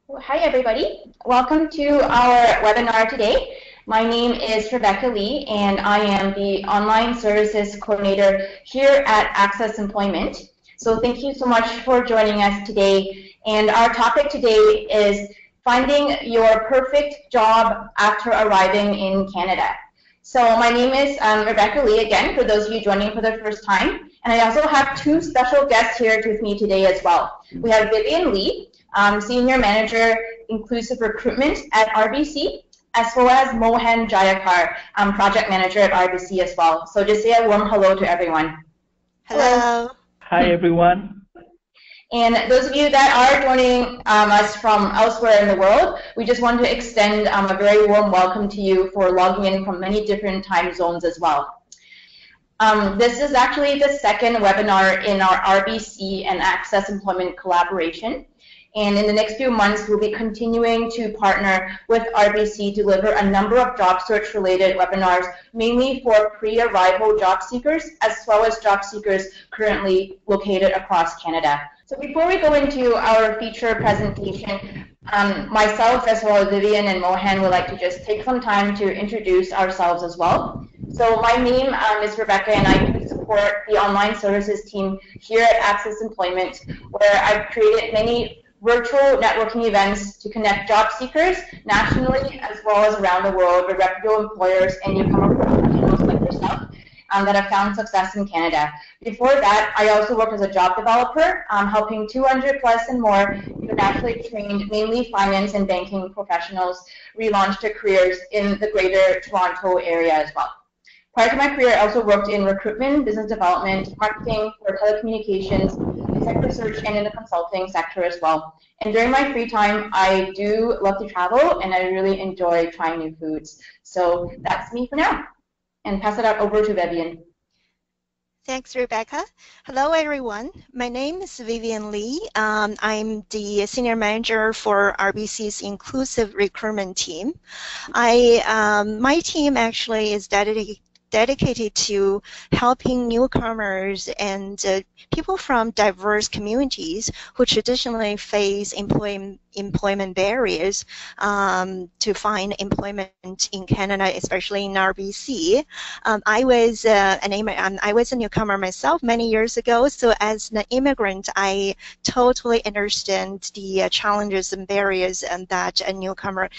Well, hi, everybody. Welcome to our webinar today. My name is Vivian Lee, and I am the Online Services Coordinator here at ACCESS Employment. So thank you so much for joining us today. And our topic today is finding your perfect job after arriving in Canada. So my name is Vivian Lee, again, for those of you joining for the first time. And I also have two special guests here with me today as well. We have Vivian Lee, Senior Manager, Inclusive Recruitment at RBC, as well as Mohan Jayakar, Project Manager at RBC as well. So just say a warm hello to everyone. Hello. Hi, everyone. And those of you that are joining us from elsewhere in the world, we just want to extend a very warm welcome to you for logging in from many different time zones as well. This is actually the second webinar in our RBC and ACCESS Employment collaboration. And in the next few months, we'll be continuing to partner with RBC to deliver a number of job search related webinars, mainly for pre-arrival job seekers, as well as job seekers currently located across Canada. So before we go into our feature presentation, myself as well as Vivian and Mohan would like to just take some time to introduce ourselves as well. So my name is Rebecca, and I do support the online services team here at ACCESS Employment, where I've created many virtual networking events to connect job seekers nationally as well as around the world with reputable employers and newcomer professionals like yourself that have found success in Canada. Before that, I also worked as a job developer, helping 200 plus and more internationally trained, mainly finance and banking professionals relaunch their careers in the greater Toronto area as well. Prior to my career, I also worked in recruitment, business development, marketing for telecommunications, executive search, and in the consulting sector as well. And during my free time, I do love to travel, and I really enjoy trying new foods. So that's me for now. And pass it out over to Vivian. Thanks, Rebecca. Hello, everyone. My name is Vivian Lee. I'm the Senior Manager for RBC's Inclusive Recruitment team. My team actually is dedicated to helping newcomers and people from diverse communities who traditionally face employment barriers to find employment in Canada, especially in RBC. I was a newcomer myself many years ago, so as an immigrant, I totally understand the challenges and barriers that a newcomer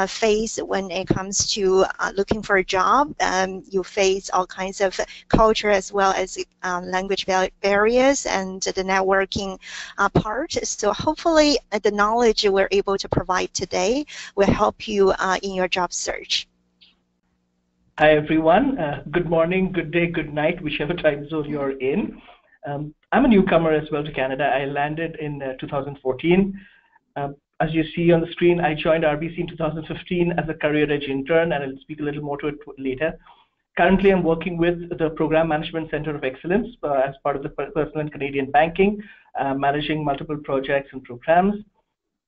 face when it comes to looking for a job. You face all kinds of culture as well as language barriers and the networking part. So hopefully the knowledge we're able to provide today will help you in your job search. Hi, everyone. Good morning, good day, good night, whichever time zone you're in. I'm a newcomer as well to Canada. I landed in 2014. As you see on the screen, I joined RBC in 2015 as a career edge intern, and I'll speak a little more to it later. Currently, I'm working with the Program Management Center of Excellence as part of the Personal and Canadian Banking, managing multiple projects and programs.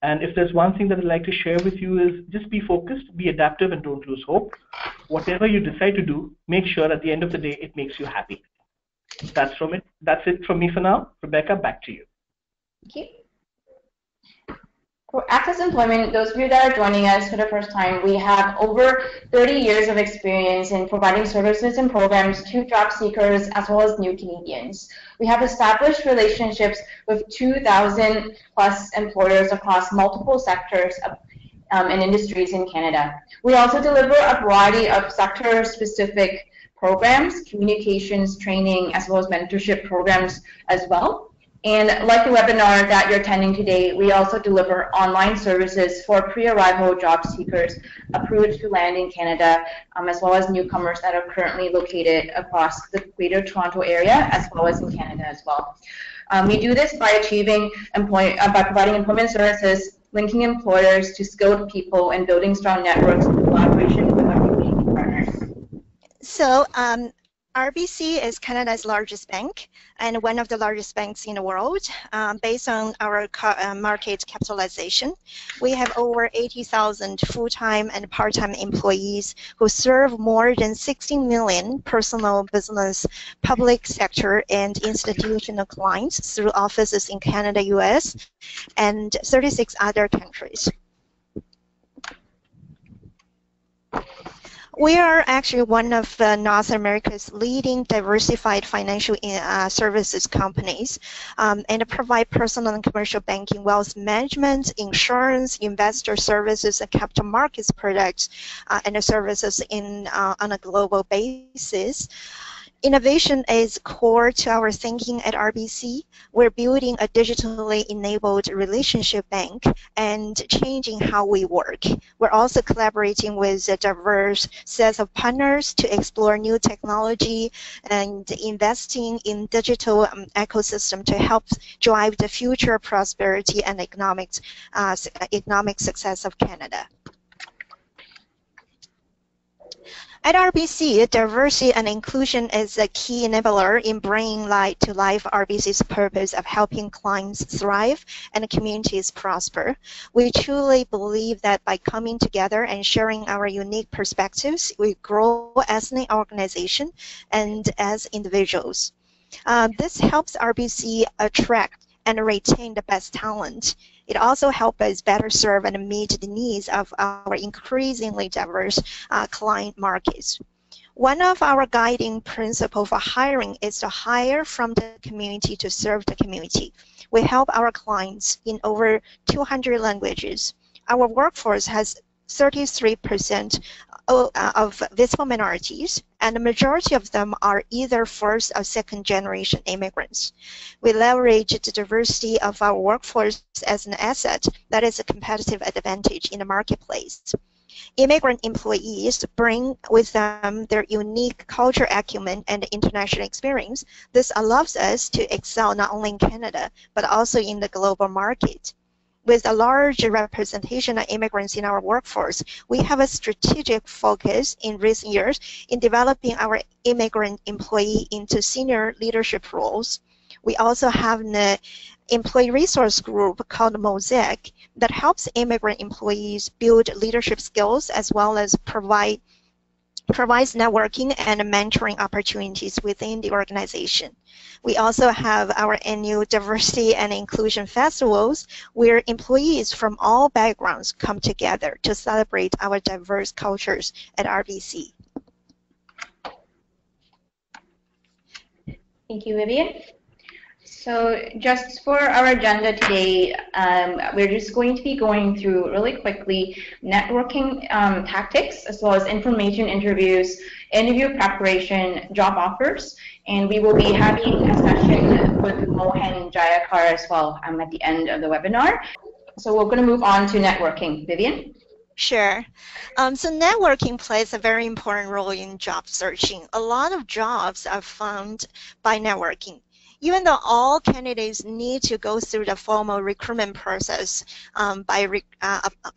And if there's one thing that I'd like to share with you is just be focused, be adaptive, and don't lose hope. Whatever you decide to do, make sure at the end of the day it makes you happy. That's it from me for now. Rebecca, back to you. Thank you. For ACCESS Employment, those of you that are joining us for the first time, we have over 30 years of experience in providing services and programs to job seekers as well as new Canadians. We have established relationships with 2,000 plus employers across multiple sectors and industries in Canada. We also deliver a variety of sector-specific programs, communications, training, as well as mentorship programs as well. And like the webinar that you're attending today, we also deliver online services for pre-arrival job seekers approved to land in Canada, as well as newcomers that are currently located across the greater Toronto area, as well as in Canada as well. We do this by by providing employment services, linking employers to skilled people, and building strong networks in collaboration with our community partners. So RBC is Canada's largest bank and one of the largest banks in the world. Based on our market capitalization, we have over 80,000 full-time and part-time employees who serve more than 16 million personal, business, public sector, and institutional clients through offices in Canada, US, and 36 other countries. We are actually one of North America's leading diversified financial services companies and provide personal and commercial banking, wealth management, insurance, investor services, and capital markets products and services on a global basis. Innovation is core to our thinking at RBC. We're building a digitally enabled relationship bank and changing how we work. We're also collaborating with a diverse set of partners to explore new technology and investing in digital ecosystem to help drive the future prosperity and economic success of Canada. At RBC, diversity and inclusion is a key enabler in bringing to life RBC's purpose of helping clients thrive and communities prosper. We truly believe that by coming together and sharing our unique perspectives, we grow as an organization and as individuals. This helps RBC attract and retain the best talent. It also helps us better serve and meet the needs of our increasingly diverse client markets. One of our guiding principles for hiring is to hire from the community to serve the community. We help our clients in over 200 languages. Our workforce has 33% of visible minorities, and the majority of them are either first or second generation immigrants. We leverage the diversity of our workforce as an asset that is a competitive advantage in the marketplace. Immigrant employees bring with them their unique cultural acumen and international experience. This allows us to excel not only in Canada, but also in the global market. With a large representation of immigrants in our workforce, we have a strategic focus in recent years in developing our immigrant employee into senior leadership roles. We also have an employee resource group called Mosaic that helps immigrant employees build leadership skills as well as provides networking and mentoring opportunities within the organization. We also have our annual Diversity and Inclusion Festivals where employees from all backgrounds come together to celebrate our diverse cultures at RBC. Thank you, Vivian. So just for our agenda today, we're just going to be going through really quickly networking tactics as well as information interviews, interview preparation, job offers, and we will be having a session with Mohan Jayakar as well at the end of the webinar. So we're going to move on to networking. Vivian? Sure. So networking plays a very important role in job searching. A lot of jobs are found by networking. Even though all candidates need to go through the formal recruitment process by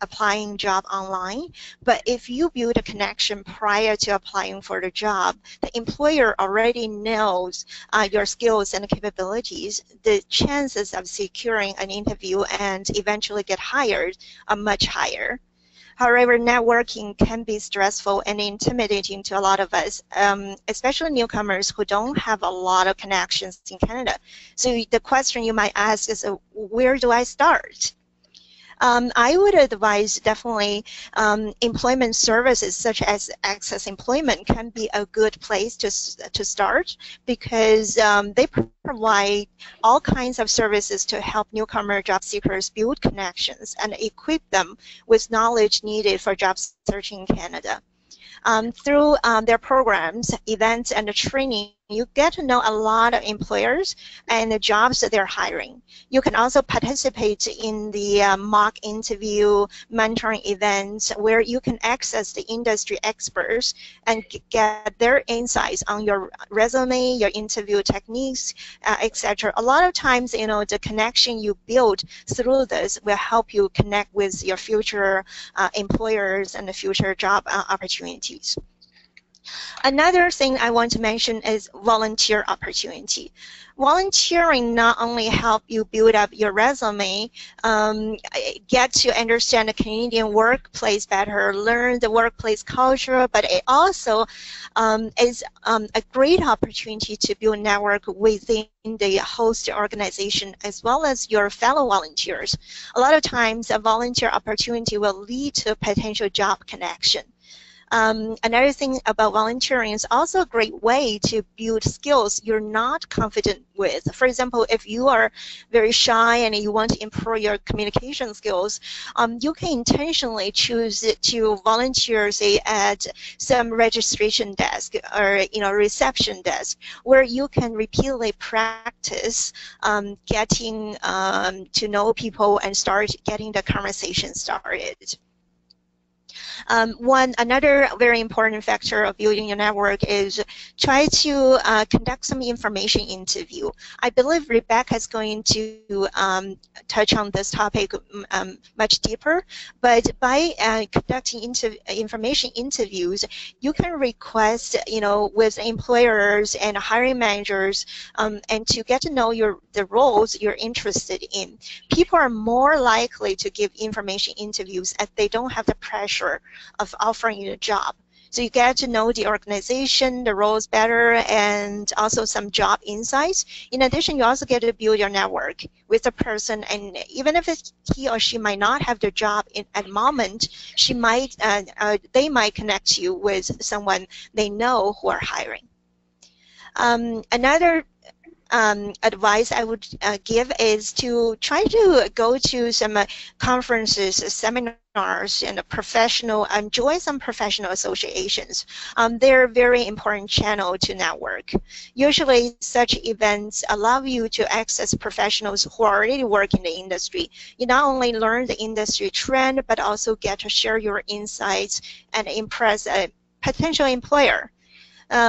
applying job online, but if you build a connection prior to applying for the job, the employer already knows your skills and capabilities, the chances of securing an interview and eventually get hired are much higher. However, networking can be stressful and intimidating to a lot of us, especially newcomers who don't have a lot of connections in Canada. So the question you might ask is, where do I start? I would advise definitely employment services such as ACCESS Employment can be a good place to start because they provide all kinds of services to help newcomer job seekers build connections and equip them with knowledge needed for job searching in Canada. Through their programs, events, and training, you get to know a lot of employers and the jobs that they're hiring. You can also participate in the mock interview mentoring events where you can access the industry experts and get their insights on your resume, your interview techniques, etc. A lot of times, you know, the connection you build through this will help you connect with your future employers and the future job opportunities. Another thing I want to mention is volunteer opportunity. Volunteering not only help you build up your resume, get to understand the Canadian workplace better, learn the workplace culture, but it also is a great opportunity to build a network within the host organization as well as your fellow volunteers. A lot of times, a volunteer opportunity will lead to a potential job connection. Another thing about volunteering is also a great way to build skills you're not confident with. For example, if you are very shy and you want to improve your communication skills, you can intentionally choose to volunteer, say, at some registration desk or reception desk, where you can repeatedly practice getting to know people and start getting the conversation started. Another very important factor of building a network is try to conduct some information interview. I believe Rebecca is going to touch on this topic much deeper, but by conducting information interviews, you can request, with employers and hiring managers, and to get to know the roles you're interested in. People are more likely to give information interviews as they don't have the pressure of offering you a job. So you get to know the organization, the roles better, and also some job insights. In addition, you also get to build your network with the person, and even if he or she might not have the job at the moment, they might connect you with someone they know who are hiring. Another advice I would give is to try to go to some conferences, seminars, and join some professional associations. They're a very important channel to network. Usually, such events allow you to access professionals who already work in the industry. You not only learn the industry trend, but also get to share your insights and impress a potential employer.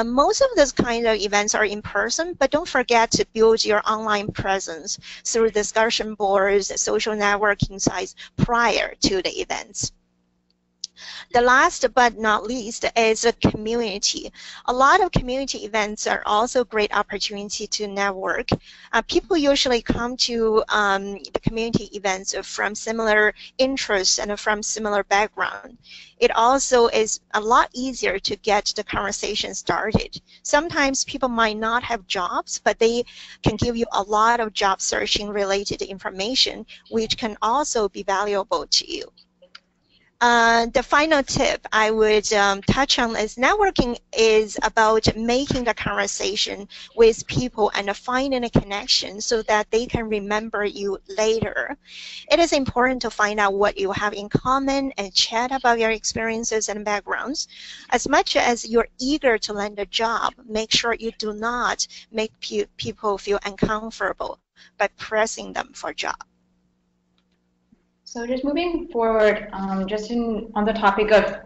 Most of those kind of events are in person, but don't forget to build your online presence through discussion boards, social networking sites prior to the events. The last but not least is a community. A lot of community events are also a great opportunity to network. People usually come to the community events from similar interests and from similar background. It also is a lot easier to get the conversation started. Sometimes people might not have jobs, but they can give you a lot of job searching related information, which can also be valuable to you. The final tip I would touch on is networking is about making the conversation with people and finding a connection so that they can remember you later. It is important to find out what you have in common and chat about your experiences and backgrounds. As much as you're eager to land a job, make sure you do not make people feel uncomfortable by pressing them for a job. So just moving forward, on the topic of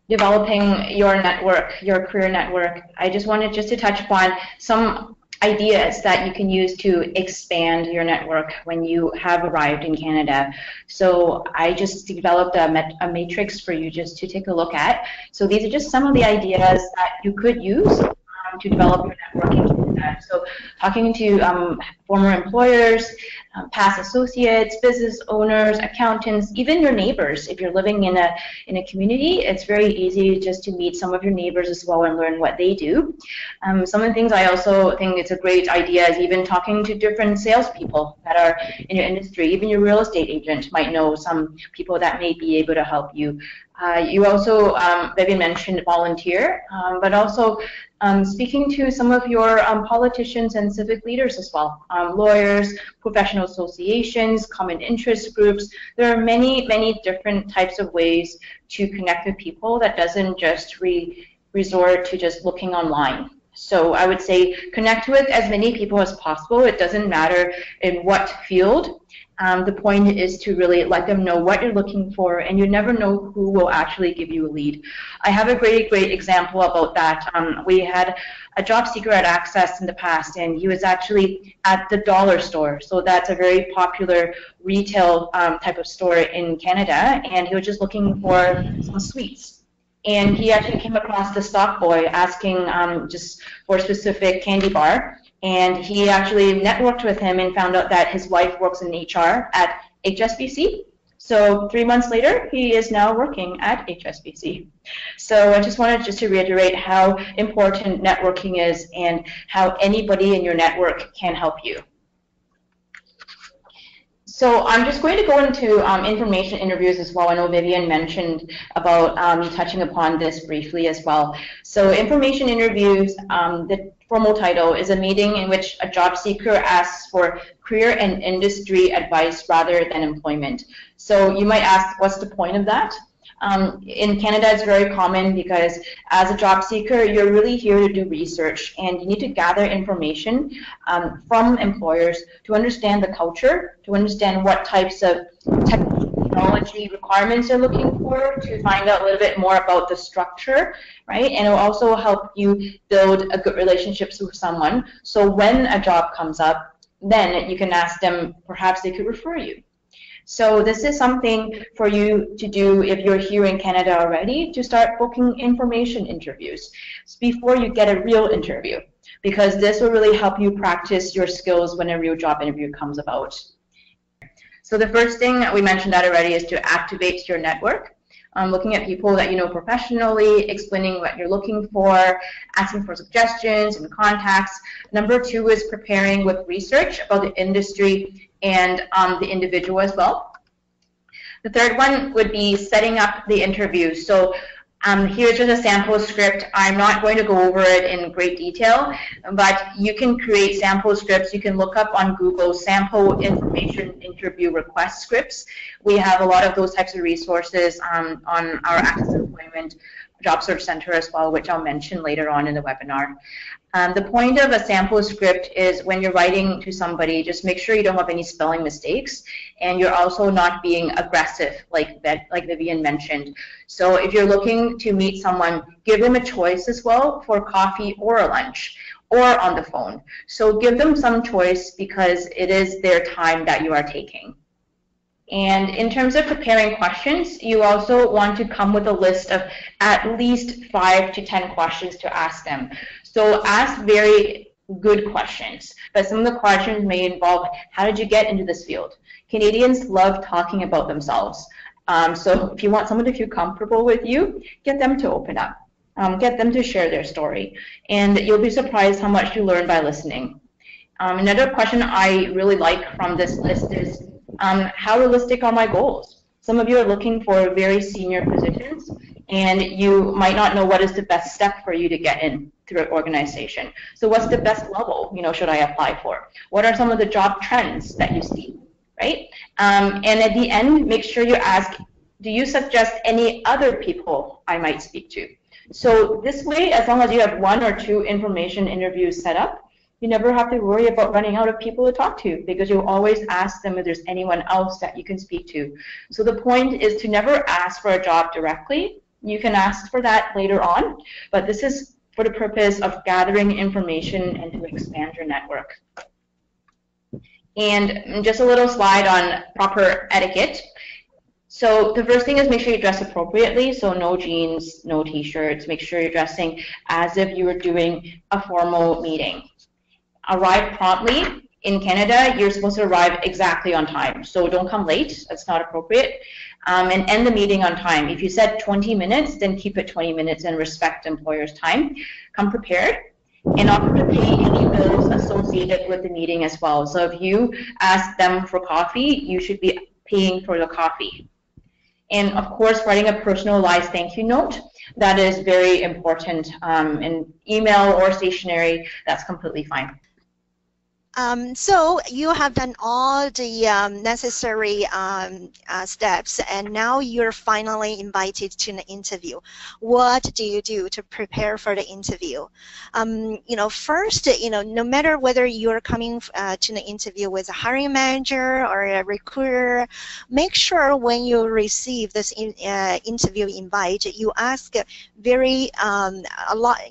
developing your network, your career network, I just wanted to touch upon some ideas that you can use to expand your network when you have arrived in Canada. So I just developed a matrix for you just to take a look at. So these are just some of the ideas that you could use to develop your network in Canada. So talking to former employers, past associates, business owners, accountants, even your neighbors. If you're living in a community, it's very easy just to meet some of your neighbors as well and learn what they do. Some of the things I also think it's a great idea is even talking to different salespeople that are in your industry. Even your real estate agent might know some people that may be able to help you. You also, Vivian mentioned volunteer, but also speaking to some of your politicians and civic leaders as well, lawyers, professional associations, common interest groups. There are many, many different types of ways to connect with people that doesn't just resort to just looking online. So I would say connect with as many people as possible. It doesn't matter in what field. The point is to really let them know what you're looking for, and you never know who will actually give you a lead. I have a great example about that. We had a job seeker at ACCESS in the past, and he was actually at the dollar store. So that's a very popular retail type of store in Canada, and he was just looking for some sweets. and he actually came across the stock boy asking just for a specific candy bar, and he actually networked with him and found out that his wife works in HR at HSBC. So 3 months later, he is now working at HSBC. So I just wanted to reiterate how important networking is and how anybody in your network can help you. So I'm just going to go into information interviews as well. I know Vivian mentioned about touching upon this briefly as well. So information interviews, the formal title is a meeting in which a job seeker asks for career and industry advice rather than employment. So you might ask, what's the point of that? In Canada, it's very common because as a job seeker, you're really here to do research, and you need to gather information from employers to understand the culture, to understand what types of technology requirements they're looking for, to find out a little bit more about the structure, right? And it will also help you build a good relationships with someone. So when a job comes up, then you can ask them, perhaps they could refer you. So this is something for you to do if you're here in Canada already, to start booking information interviews before you get a real interview, because this will really help you practice your skills when a real job interview comes about. So the first thing, we mentioned that already, is to activate your network. Looking at people that you know professionally, explaining what you're looking for, asking for suggestions and contacts. Number 2 is preparing with research about the industry and the individual as well. The third one would be setting up the interview. So here's just a sample script. I'm not going to go over it in great detail, but you can create sample scripts. You can look up on Google sample information interview request scripts. We have a lot of those types of resources on our ACCESS Employment Job Search Center as well, which I'll mention later on in the webinar. The point of a sample script is when you're writing to somebody, just make sure you don't have any spelling mistakes, and you're also not being aggressive, like Vivian mentioned. So if you're looking to meet someone, give them a choice as well for coffee or a lunch or on the phone. So give them some choice because it is their time that you are taking. And in terms of preparing questions, you also want to come with a list of at least 5 to 10 questions to ask them. So ask very good questions, but some of the questions may involve, how did you get into this field? Canadians love talking about themselves. So if you want someone to feel comfortable with you, get them to open up. Get them to share their story. And you'll be surprised how much you learn by listening. Another question I really like from this list is, how realistic are my goals? Some of you are looking for very senior positions, and you might not know what is the best step for you to get in through an organization. So what's the best level, should I apply for? What are some of the job trends that you see, right? And at the end, make sure you ask, do you suggest any other people I might speak to? So this way, as long as you have 1 or 2 information interviews set up, you never have to worry about running out of people to talk to, because you'll always ask them if there's anyone else that you can speak to. So the point is to never ask for a job directly. You can ask for that later on, but this is for the purpose of gathering information and to expand your network. And just a little slide on proper etiquette. So the first thing is make sure you dress appropriately, so no jeans, no t-shirts. Make sure you're dressing as if you were doing a formal meeting. Arrive promptly. In Canada, you're supposed to arrive exactly on time, so don't come late. That's not appropriate. And end the meeting on time. If you said 20 minutes, then keep it 20 minutes and respect employer's time. Come prepared, and offer to pay any bills associated with the meeting as well. So if you ask them for coffee, you should be paying for the coffee. And of course, writing a personalized thank you note. That is very important. In email or stationery, that's completely fine. So you have done all the necessary steps, and now you're finally invited to an interview. What do you do to prepare for the interview? First, no matter whether you're coming to an interview with a hiring manager or a recruiter, make sure when you receive this interview invite, you ask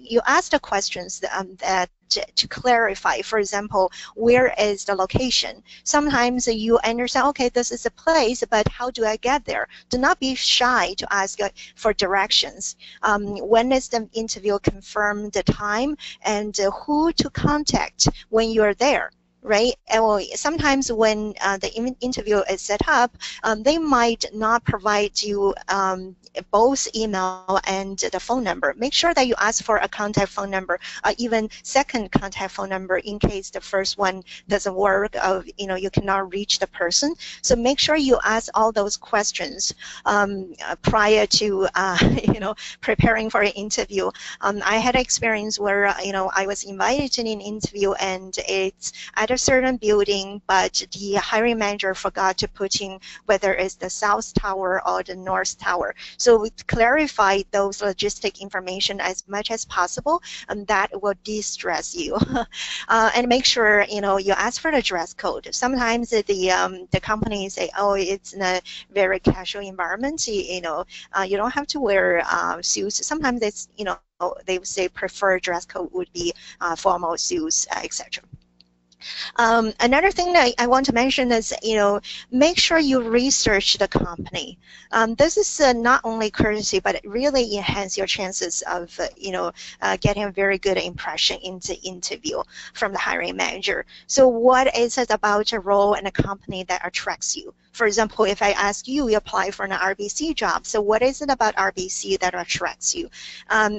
you ask the questions that to clarify. For example, where is the location? Sometimes you understand, okay, this is a place, but how do I get there? Do not be shy to ask for directions. When is the interview confirmed, the time, and who to contact when you're there, right? Sometimes when the interview is set up, they might not provide you both email and the phone number. Make sure that you ask for a contact phone number, even second contact phone number in case the first one doesn't work, you cannot reach the person. So make sure you ask all those questions prior to preparing for an interview. I had an experience where I was invited to an interview and it's at a certain building, but the hiring manager forgot to put in whether it's the South Tower or the North Tower. So we clarify those logistic information as much as possible, and that will de-stress you. And make sure you ask for the dress code. Sometimes the companies say, oh, it's in a very casual environment. You don't have to wear suits. Sometimes it's they would say preferred dress code would be formal suits, etc. Another thing that I want to mention is, make sure you research the company. This is not only courtesy, but it really enhances your chances of, getting a very good impression in the interview from the hiring manager. So what is it about a role and a company that attracts you? For example, if I ask you, you apply for an RBC job, so what is it about RBC that attracts you?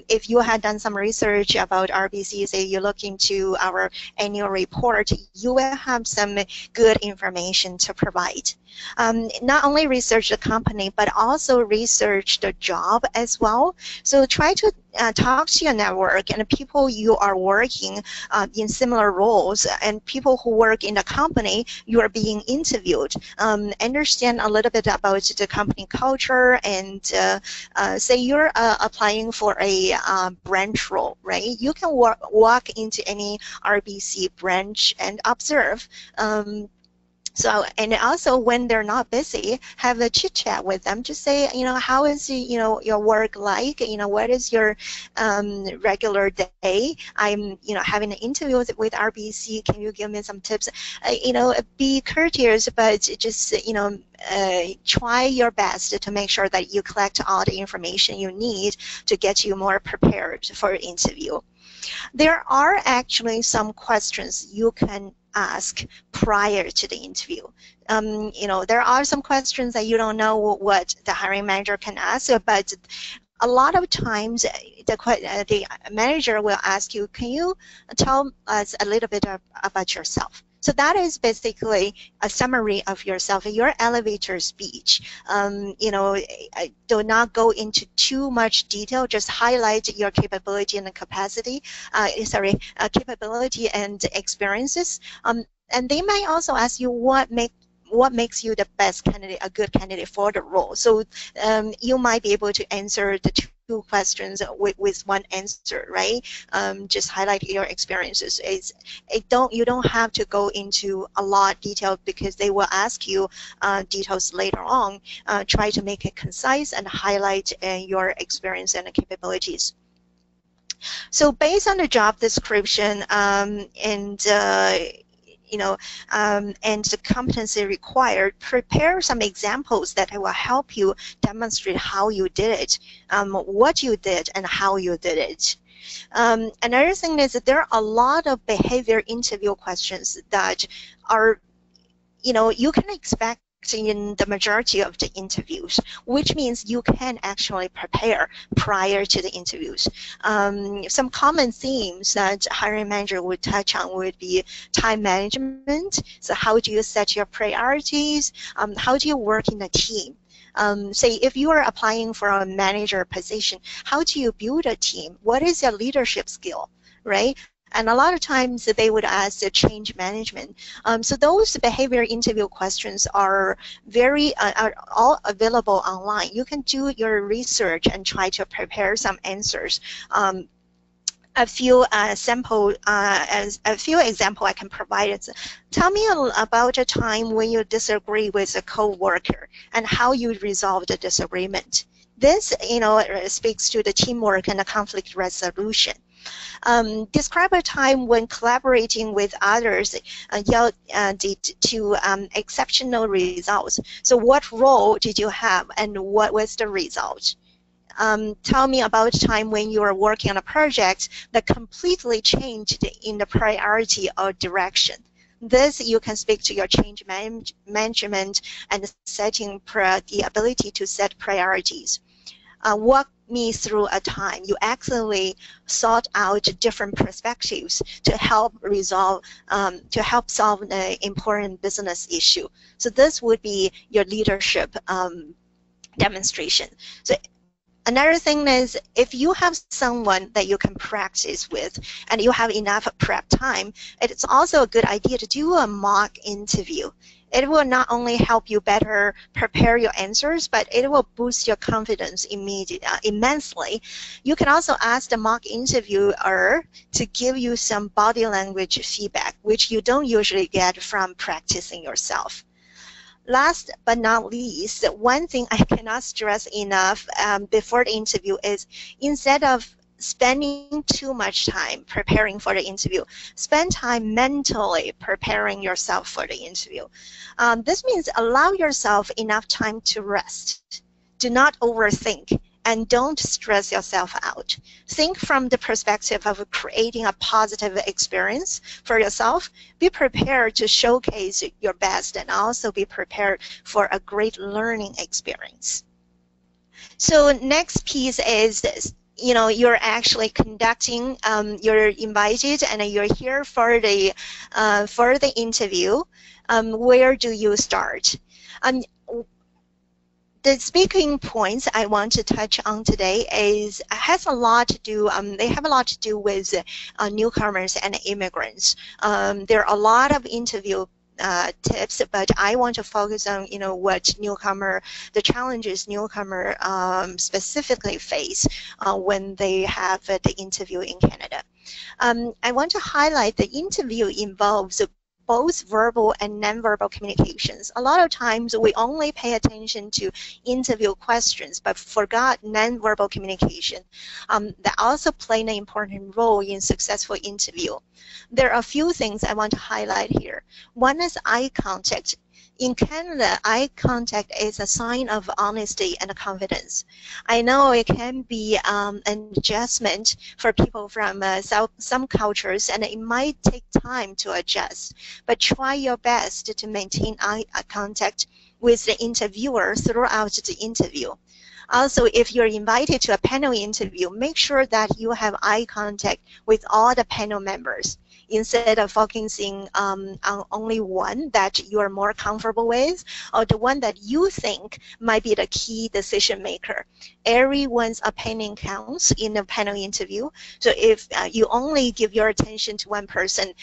If you had done some research about RBC, say you look into our annual report, you will have some good information to provide. Not only research the company, but also research the job as well. So try to talk to your network and people you are working in similar roles, and people who work in the company you are being interviewed. Understand a little bit about the company culture, and say you're applying for a branch role, right? You can walk into any RBC branch and observe. And also when they're not busy, have a chit chat with them. Just say, how is your work like? What is your regular day? I'm having an interview with RBC. Can you give me some tips? Be courteous, but just try your best to make sure that you collect all the information you need to get you more prepared for your interview. There are actually some questions you can ask prior to the interview. There are some questions that you don't know what the hiring manager can ask, but a lot of times the manager will ask you, can you tell us a little bit about yourself? So that is basically a summary of yourself, your elevator speech. Do not go into too much detail. Just highlight your capability and capacity. Capability and experiences. And they might also ask you what makes you the best candidate, a good candidate for the role. So you might be able to answer the two questions with one answer, right? Just highlight your experiences. You don't have to go into a lot of detail because they will ask you details later on. Try to make it concise and highlight your experience and capabilities. So based on the job description and the competency required, prepare some examples that will help you demonstrate how you did it, what you did, and how you did it. Another thing is that there are a lot of behavior interview questions that are, you can expect in the majority of the interviews, which means you can actually prepare prior to the interviews. Some common themes that hiring manager would touch on would be time management. So how do you set your priorities? How do you work in a team? Say if you are applying for a manager position, how do you build a team? What is your leadership skill, right? And a lot of times they would ask the change management. So those behavior interview questions are are all available online. You can do your research and try to prepare some answers. A few examples I can provide is, tell me about a time when you disagree with a co-worker and how you resolved the disagreement. This, speaks to the teamwork and the conflict resolution. Describe a time when collaborating with others yielded to exceptional results. So what role did you have and what was the result? Tell me about a time when you were working on a project that completely changed in the priority or direction. This, you can speak to your change management and setting the ability to set priorities. Walk me through a time you actually sought out different perspectives to help solve an important business issue. So this would be your leadership demonstration. So another thing is, if you have someone that you can practice with and you have enough prep time, it's also a good idea to do a mock interview. It will not only help you better prepare your answers, but it will boost your confidence immensely. You can also ask the mock interviewer to give you some body language feedback, which you don't usually get from practicing yourself. Last but not least, one thing I cannot stress enough before the interview is, instead of spending too much time preparing for the interview, spend time mentally preparing yourself for the interview. This means allow yourself enough time to rest. Do not overthink and don't stress yourself out. Think from the perspective of creating a positive experience for yourself. Be prepared to showcase your best and also be prepared for a great learning experience. So next piece is this. You're actually conducting, you're invited and you're here for the interview. Where do you start? The speaking points I want to touch on today has a lot to do. They have a lot to do with newcomers and immigrants. There are a lot of interview tips, but I want to focus on the challenges newcomer specifically face when they have the interview in Canada. I want to highlight the interview involves both verbal and nonverbal communications. A lot of times we only pay attention to interview questions but forgot nonverbal communication that also play an important role in successful interview. There are a few things I want to highlight here. One is eye contact. In Canada, eye contact is a sign of honesty and confidence. I know it can be an adjustment for people from some cultures, and it might take time to adjust, but try your best to maintain eye contact with the interviewer throughout the interview. Also, if you're invited to a panel interview, make sure that you have eye contact with all the panel members, instead of focusing on only one that you are more comfortable with, or the one that you think might be the key decision maker. Everyone's opinion counts in a panel interview, so if you only give your attention to one person,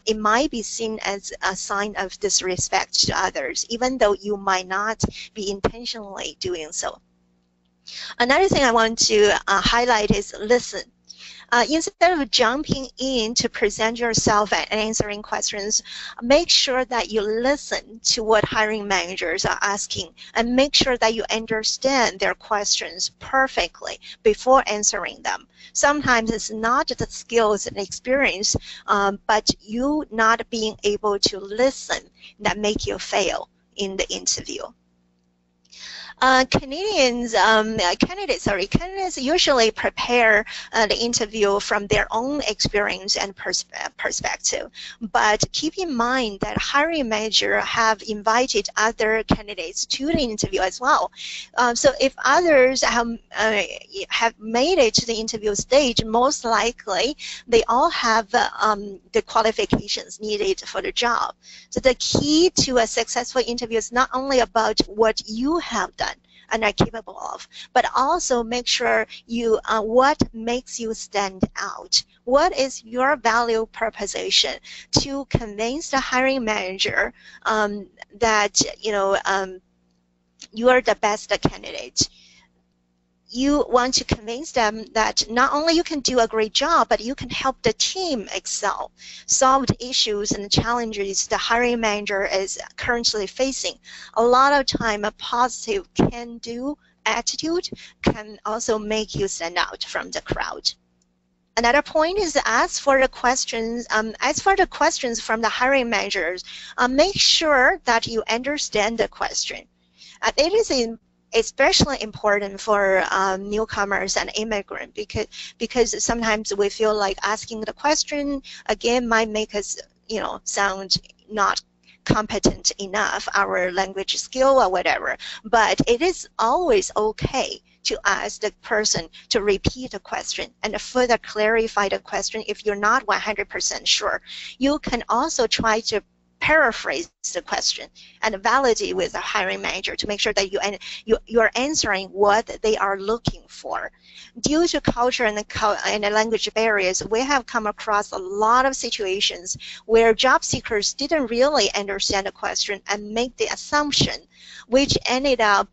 it might be seen as a sign of disrespect to others, even though you might not be intentionally doing so. Another thing I want to highlight is listen. Instead of jumping in to present yourself and answering questions, make sure that you listen to what hiring managers are asking and make sure that you understand their questions perfectly before answering them. Sometimes it's not the skills and experience, but you not being able to listen that make you fail in the interview. Candidates usually prepare the interview from their own experience and perspective. But keep in mind that hiring manager have invited other candidates to the interview as well. So if others have made it to the interview stage, most likely they all have the qualifications needed for the job. So the key to a successful interview is not only about what you have done and are capable of, but also make sure you what makes you stand out. What is your value proposition to convince the hiring manager that you are the best candidate? You want to convince them that not only you can do a great job, but you can help the team excel, solve the issues and challenges the hiring manager is currently facing. A lot of time, a positive can-do attitude can also make you stand out from the crowd. Another point is ask for the questions. Ask for the questions from the hiring managers. Make sure that you understand the question. It is especially important for newcomers and immigrants because sometimes we feel like asking the question again might make us, sound not competent enough, our language skill or whatever. But it is always okay to ask the person to repeat the question and further clarify the question if you're not 100% sure. You can also try to paraphrase the question and validate with the hiring manager to make sure that you're answering what they are looking for. Due to culture and language barriers, we have come across a lot of situations where job seekers didn't really understand the question and make the assumption, which ended up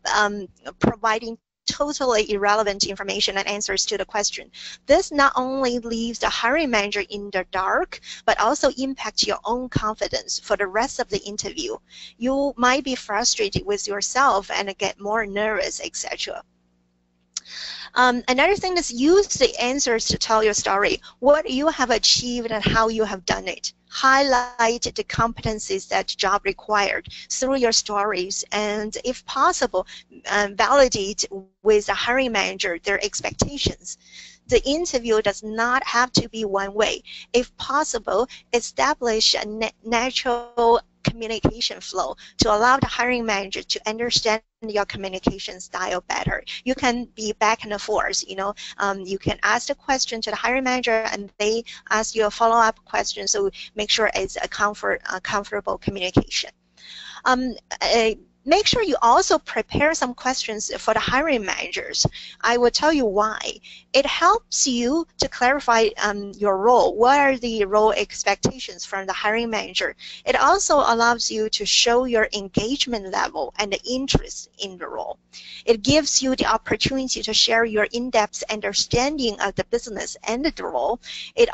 providing totally irrelevant information and answers to the question. This not only leaves the hiring manager in the dark, but also impacts your own confidence for the rest of the interview. You might be frustrated with yourself and get more nervous, etc. Another thing is use the answers to tell your story, what you have achieved and how you have done it. Highlight the competencies that job required through your stories, and if possible, validate with the hiring manager their expectations. The interview does not have to be one way. If possible, establish a natural communication flow to allow the hiring manager to understand your communication style better. You can be back and forth, you can ask the question to the hiring manager and they ask you a follow-up question, so make sure it's a comfortable communication. Make sure you also prepare some questions for the hiring managers. I will tell you why. It helps you to clarify your role. What are the role expectations from the hiring manager? It also allows you to show your engagement level and the interest in the role. It gives you the opportunity to share your in-depth understanding of the business and the role. It's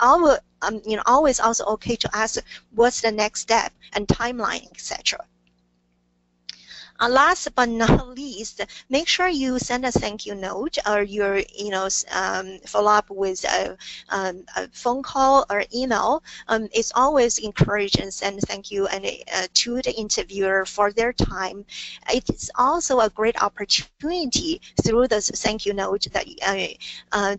always also okay to ask what's the next step and timeline, etc. Last but not least, make sure you send a thank you note or your follow up with a phone call or email. It's always encouraged and send thank you to the interviewer for their time. It is also a great opportunity through this thank you note that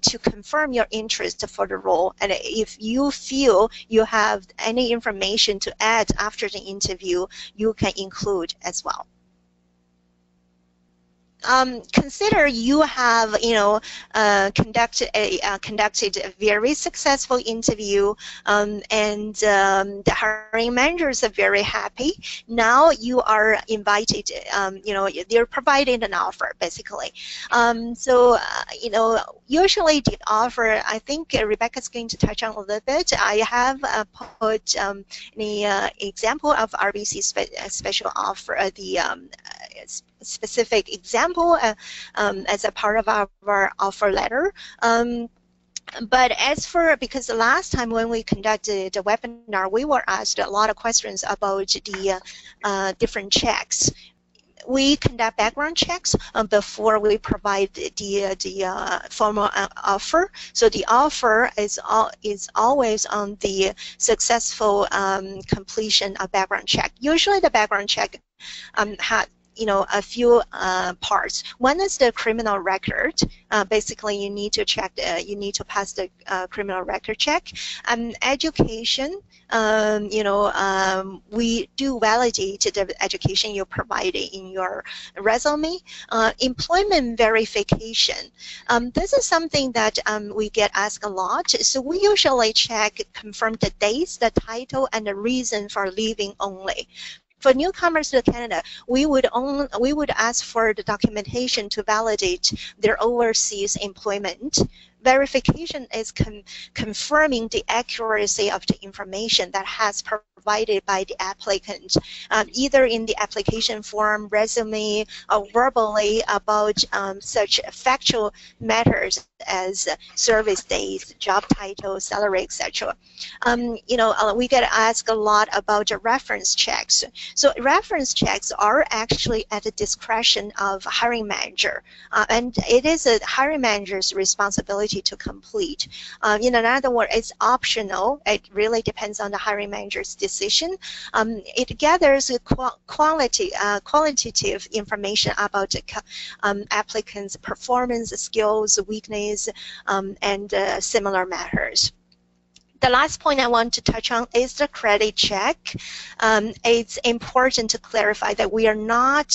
to confirm your interest for the role. And if you feel you have any information to add after the interview, you can include as well. Consider you have conducted a very successful interview, and the hiring managers are very happy. Now you are invited, they're providing an offer basically. Usually the offer, I think Rebecca's going to touch on a little bit. I have put the example of RBC special offer, the specific example as a part of our offer letter. But as for, because the last time when we conducted the webinar, we were asked a lot of questions about the different checks. We conduct background checks before we provide the formal offer. So the offer is always on the successful completion of background check. Usually the background check had a few parts. One is the criminal record. Basically, you need to check. You need to pass the criminal record check. Education. We do validate the education you provided in your resume. Employment verification. This is something that we get asked a lot. So we usually confirm the dates, the title, and the reason for leaving only. For newcomers to Canada, we would ask for the documentation to validate their overseas employment. Verification is confirming the accuracy of the information that has provided by the applicant, either in the application form, resume, or verbally about such factual matters as service days, job title, salary, etc. We get asked a lot about the reference checks. So reference checks are actually at the discretion of hiring manager, and it is a hiring manager's responsibility ability to complete. In other words, it's optional. It really depends on the hiring manager's decision. It gathers qualitative information about applicants' performance, skills, weakness, and similar matters. The last point I want to touch on is the credit check. It's important to clarify that we are not,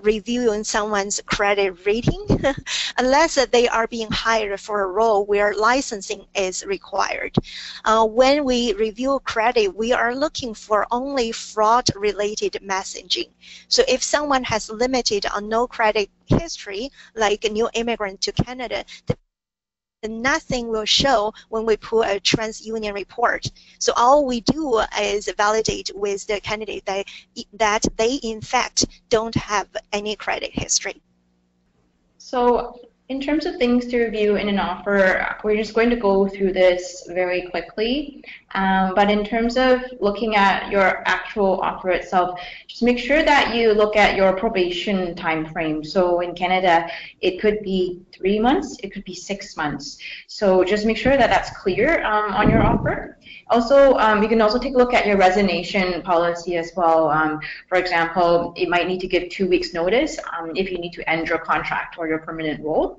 reviewing someone's credit rating unless they are being hired for a role where licensing is required. When we review credit, we are looking for only fraud-related messaging. So if someone has limited or no credit history, like a new immigrant to Canada, nothing will show when we pull a TransUnion report. So all we do is validate with the candidate that they in fact don't have any credit history. So in terms of things to review in an offer, we're just going to go through this very quickly. But in terms of looking at your actual offer itself, just make sure that you look at your probation time frame. So in Canada, it could be 3 months, it could be 6 months. So just make sure that that's clear on your offer. Also, you can also take a look at your resignation policy as well. For example, it might need to give 2 weeks notice if you need to end your contract or your permanent role.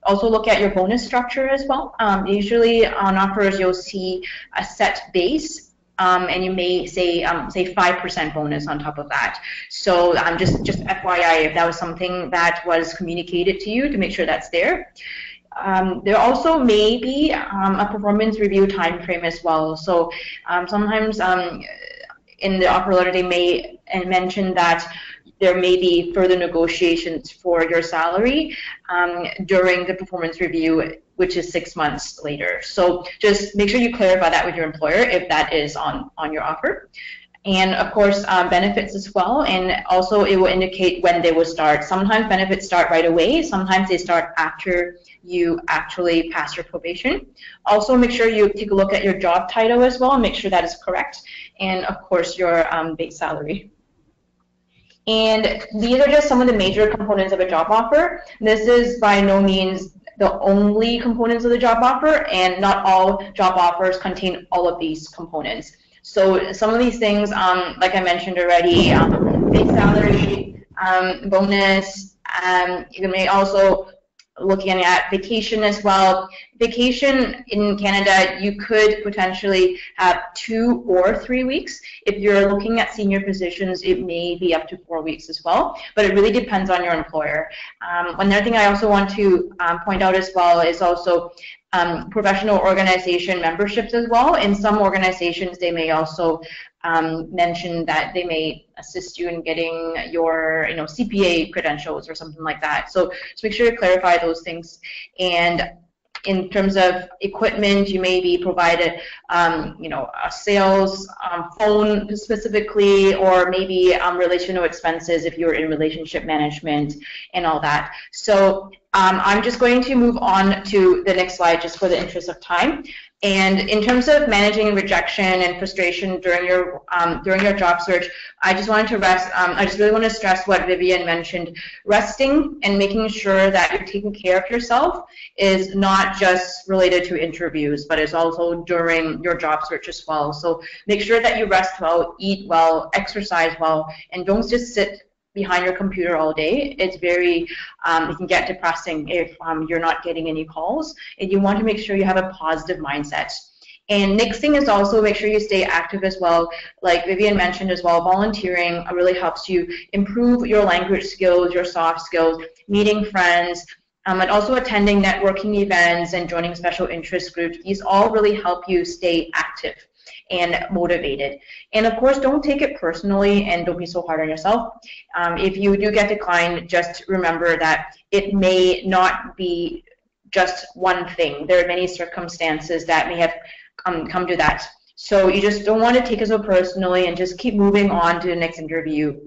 Also look at your bonus structure as well. Usually on offers you'll see a set base and you may say 5% bonus on top of that. So just FYI, if that was something that was communicated to you, to make sure that's there. There also may be a performance review time frame as well. So sometimes in the offer letter they may mention that there may be further negotiations for your salary during the performance review, which is 6 months later. So just make sure you clarify that with your employer if that is on your offer. And of course, benefits as well, and also it will indicate when they will start. Sometimes benefits start right away, sometimes they start after you actually pass your probation. Also make sure you take a look at your job title as well and make sure that is correct, and of course your base salary. And these are just some of the major components of a job offer. This is by no means the only components of the job offer, and not all job offers contain all of these components. So some of these things, like I mentioned already, base salary, bonus, you may also looking at vacation as well. Vacation in Canada, you could potentially have 2 or 3 weeks. If you're looking at senior positions, it may be up to 4 weeks as well, but it really depends on your employer. Another thing I also want to point out as well is also professional organization memberships as well. In some organizations, they may also mention that they may assist you in getting your CPA credentials or something like that. So just make sure to clarify those things. And in terms of equipment, you may be provided a sales phone specifically, or maybe relational expenses if you're in relationship management and all that. So I'm just going to move on to the next slide just for the interest of time. And in terms of managing rejection and frustration during your job search, I just wanted to I just really want to stress what Vivian mentioned. Resting and making sure that you're taking care of yourself is not just related to interviews, but it's also during your job search as well. So make sure that you rest well, eat well, exercise well, and don't just sit behind your computer all day. It's very, it can get depressing if you're not getting any calls, and you want to make sure you have a positive mindset. And next thing is also make sure you stay active as well. Like Vivian mentioned as well, volunteering really helps you improve your language skills, your soft skills, meeting friends, and also attending networking events and joining special interest groups. These all really help you stay active and motivated. And of course, don't take it personally and don't be so hard on yourself. If you do get declined, just remember that it may not be just one thing. There are many circumstances that may have come to that. So you just don't want to take it so personally and just keep moving on to the next interview.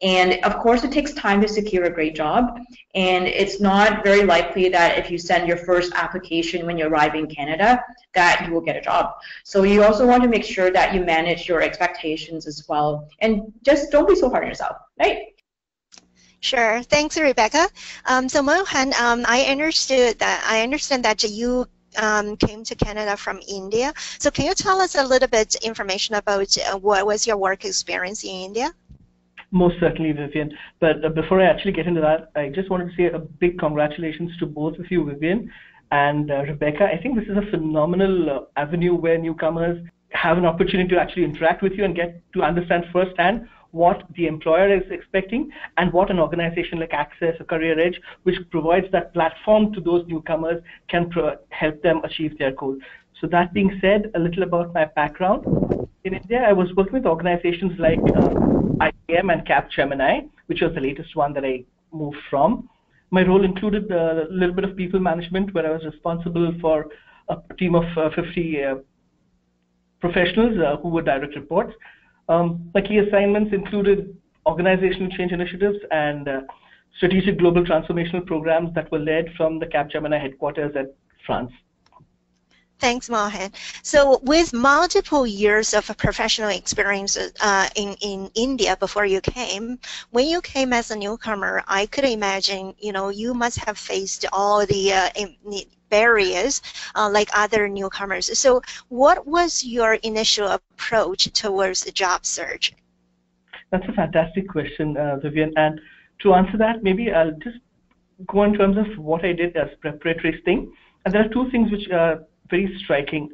And of course, it takes time to secure a great job. And it's not very likely that if you send your first application when you arrive in Canada, that you will get a job. So you also want to make sure that you manage your expectations as well. And just don't be so hard on yourself, right? Sure. Thanks, Rebecca. So Mohan, I understand that you came to Canada from India. So can you tell us a little bit information about what was your work experience in India? Most certainly, Vivian. But before I actually get into that, I just wanted to say a big congratulations to both of you, Vivian and Rebecca. I think this is a phenomenal avenue where newcomers have an opportunity to actually interact with you and get to understand firsthand what the employer is expecting and what an organization like ACCESS or Career Edge, which provides that platform to those newcomers, can help them achieve their goals. So that being said, a little about my background. In India, I was working with organizations like IBM and Capgemini, which was the latest one that I moved from. My role included a little bit of people management, where I was responsible for a team of 50 professionals who were direct reports. My key assignments included organizational change initiatives and strategic global transformational programs that were led from the Capgemini headquarters at France. Thanks, Mohan. So with multiple years of professional experience in India before you came, when you came as a newcomer, I could imagine, you must have faced all the barriers like other newcomers. So what was your initial approach towards the job search? That's a fantastic question, Vivian. And to answer that, maybe I'll just go in terms of what I did as preparatory thing. And there are two things which are very striking.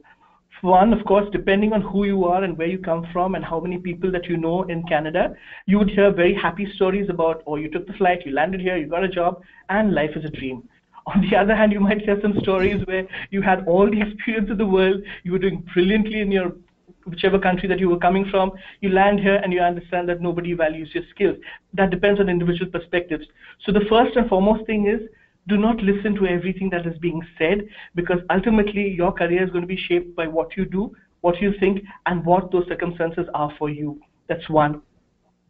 One, of course, depending on who you are and where you come from and how many people that you know in Canada, you would hear very happy stories about, oh, you took the flight, you landed here, you got a job, and life is a dream. On the other hand, you might hear some stories where you had all the experience of the world, you were doing brilliantly in your whichever country that you were coming from, you land here and you understand that nobody values your skills. That depends on individual perspectives. So the first and foremost thing is, do not listen to everything that is being said, because ultimately your career is going to be shaped by what you do, what you think, and what those circumstances are for you. That's one.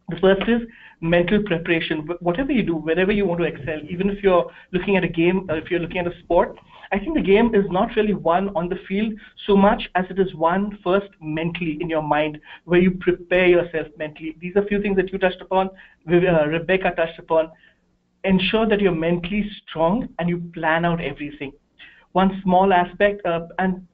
The first is mental preparation. Whatever you do, wherever you want to excel, even if you're looking at a game, if you're looking at a sport, I think the game is not really won on the field so much as it is won first mentally in your mind, where you prepare yourself mentally. These are a few things that you touched upon, Rebecca touched upon. Ensure that you're mentally strong and you plan out everything. One small aspect and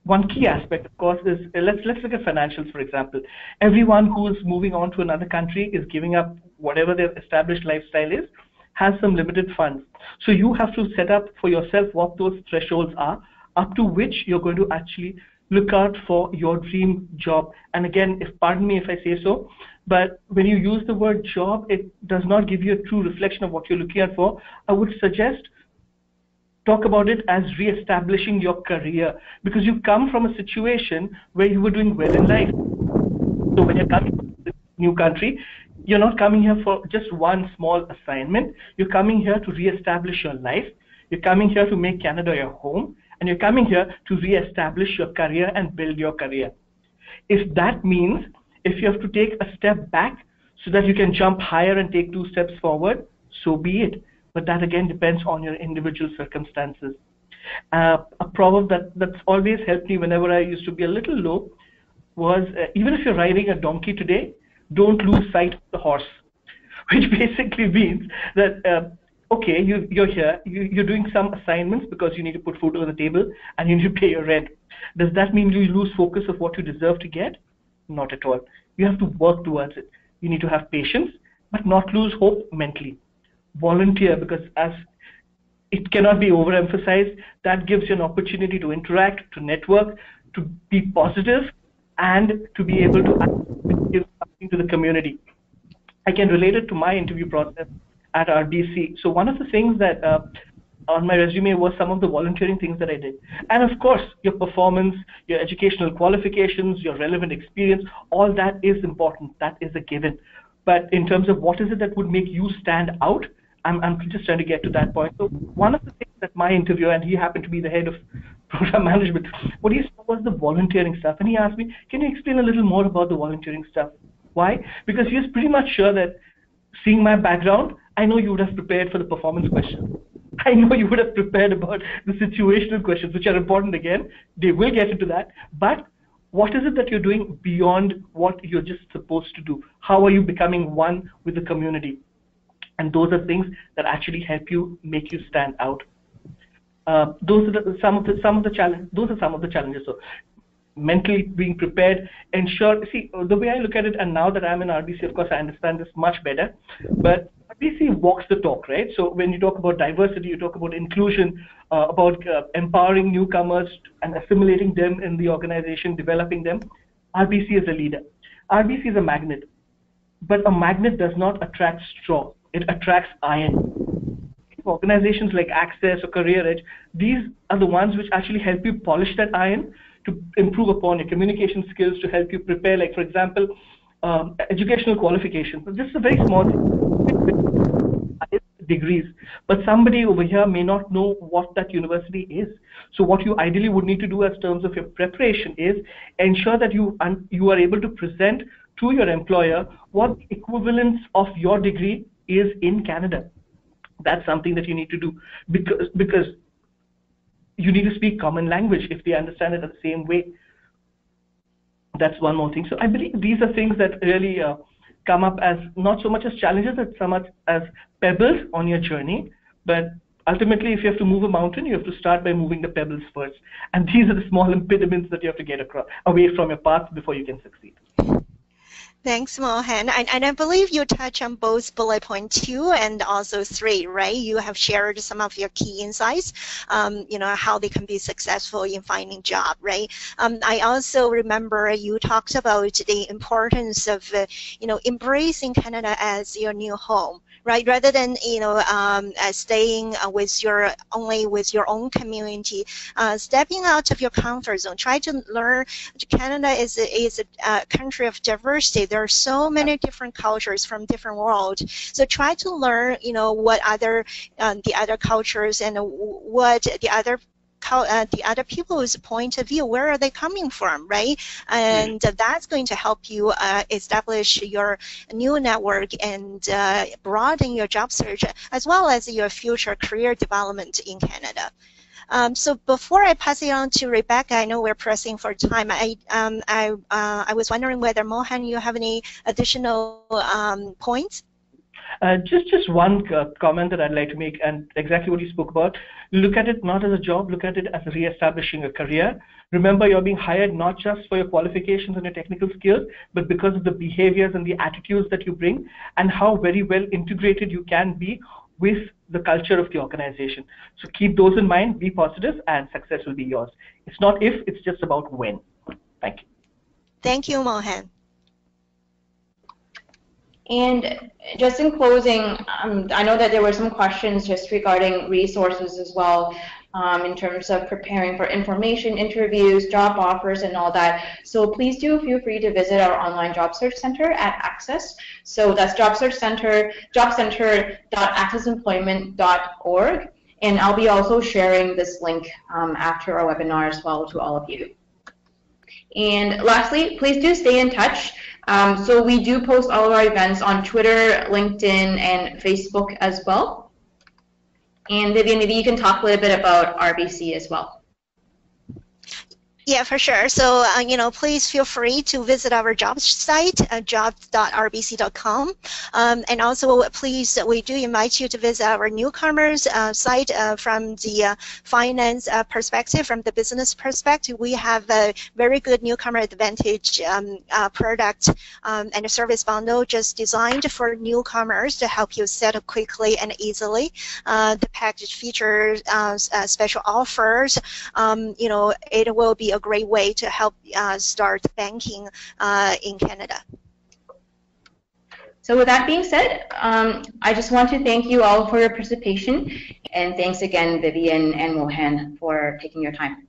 one key aspect, of course, is let's look at financials, for example. Everyone who is moving on to another country is giving up whatever their established lifestyle is, has some limited funds. So you have to set up for yourself what those thresholds are, up to which you're going to actually look out for your dream job. And again, pardon me if I say so, but when you use the word job, it does not give you a true reflection of what you're looking at for. I would suggest talk about it as re-establishing your career, because you come from a situation where you were doing well in life. So when you're coming to this new country, you're not coming here for just one small assignment. You're coming here to re-establish your life. You're coming here to make Canada your home, and you're coming here to re-establish your career and build your career. If that means if you have to take a step back so that you can jump higher and take 2 steps forward, so be it. But that again depends on your individual circumstances. A proverb that's always helped me whenever I used to be a little low was, even if you're riding a donkey today, don't lose sight of the horse, which basically means that, okay, you're here, you're doing some assignments because you need to put food on the table and you need to pay your rent. Does that mean you lose focus of what you deserve to get? Not at all. You have to work towards it. You need to have patience, but not lose hope mentally. Volunteer, because as it cannot be overemphasized, that gives you an opportunity to interact, to network, to be positive, and to be able to give something to the community. I can relate it to my interview process at RBC. So one of the things that on my resume was some of the volunteering things that I did. And of course, your performance, your educational qualifications, your relevant experience, all that is important. That is a given. But in terms of what is it that would make you stand out, I'm just trying to get to that point. So one of the things that my interviewer, and he happened to be the head of program management, what he saw was the volunteering stuff. And he asked me, can you explain a little more about the volunteering stuff? Why? Because he was pretty much sure that seeing my background, I know you would have prepared for the performance questions. I know you would have prepared about the situational questions, which are important again. They will get into that. But what is it that you're doing beyond what you're just supposed to do? How are you becoming one with the community? And those are things that actually help you make you stand out. Those are some of the challenges. So mentally being prepared, ensure, see, the way I look at it, and now that I'm in RBC, of course, I understand this much better, but RBC walks the talk, right? So when you talk about diversity, you talk about inclusion, about empowering newcomers and assimilating them in the organization, developing them. RBC is a leader. RBC is a magnet, but a magnet does not attract straw. It attracts iron. Organizations like ACCESS or Career Edge, these are the ones which actually help you polish that iron to improve upon your communication skills, to help you prepare, like, for example, educational qualifications. So this is a very small thing, degrees, but somebody over here may not know what that university is. So what you ideally would need to do as terms of your preparation is ensure that you are able to present to your employer what equivalence of your degree is in Canada. That's something that you need to do, because you need to speak common language if they understand it in the same way. That's one more thing. So I believe these are things that really come up as not so much as challenges, as so much as pebbles on your journey. But ultimately, if you have to move a mountain, you have to start by moving the pebbles first. And these are the small impediments that you have to get away from your path before you can succeed. Thanks, Mohan. And I believe you touch on both bullet point 2 and also 3, right? You have shared some of your key insights, you know, how they can be successful in finding job, right? I also remember you talked about the importance of, you know, embracing Canada as your new home, right? Rather than, you know, staying only with your own community, stepping out of your comfort zone, try to learn. Canada is a country of diversity. There are so many different cultures from different worlds. So try to learn, you know, what the other cultures and what the other people's point of view, where are they coming from, right? And that's going to help you establish your new network and broaden your job search, as well as your future career development in Canada. So before I pass it on to Rebecca, I know we're pressing for time. I was wondering whether, Mohan, you have any additional points? Just one comment that I'd like to make, and exactly what you spoke about. Look at it not as a job, look at it as re-establishing a career. Remember, you're being hired not just for your qualifications and your technical skills, but because of the behaviors and the attitudes that you bring, and how very well integrated you can be with the culture of the organization. So keep those in mind, be positive, and success will be yours. It's not if, it's just about when. Thank you. Thank you, Mohan. And just in closing, I know that there were some questions just regarding resources as well, in terms of preparing for information, interviews, job offers, and all that. So please do feel free to visit our online job search center at ACCESS. So that's jobcenter.accessemployment.org. And I'll be also sharing this link after our webinar as well to all of you. And lastly, please do stay in touch. So we do post all of our events on Twitter, LinkedIn, and Facebook as well. And Vivian, maybe you can talk a little bit about RBC as well. Yeah, for sure. So, you know, please feel free to visit our job site, jobs.rbc.com. And also, please, we do invite you to visit our newcomers site from the finance perspective, from the business perspective. We have a very good newcomer advantage product and a service bundle just designed for newcomers to help you settle quickly and easily. The package features special offers. You know, it will be a great way to help start banking in Canada. So with that being said, I just want to thank you all for your participation, and thanks again, Vivian and Mohan, for taking your time.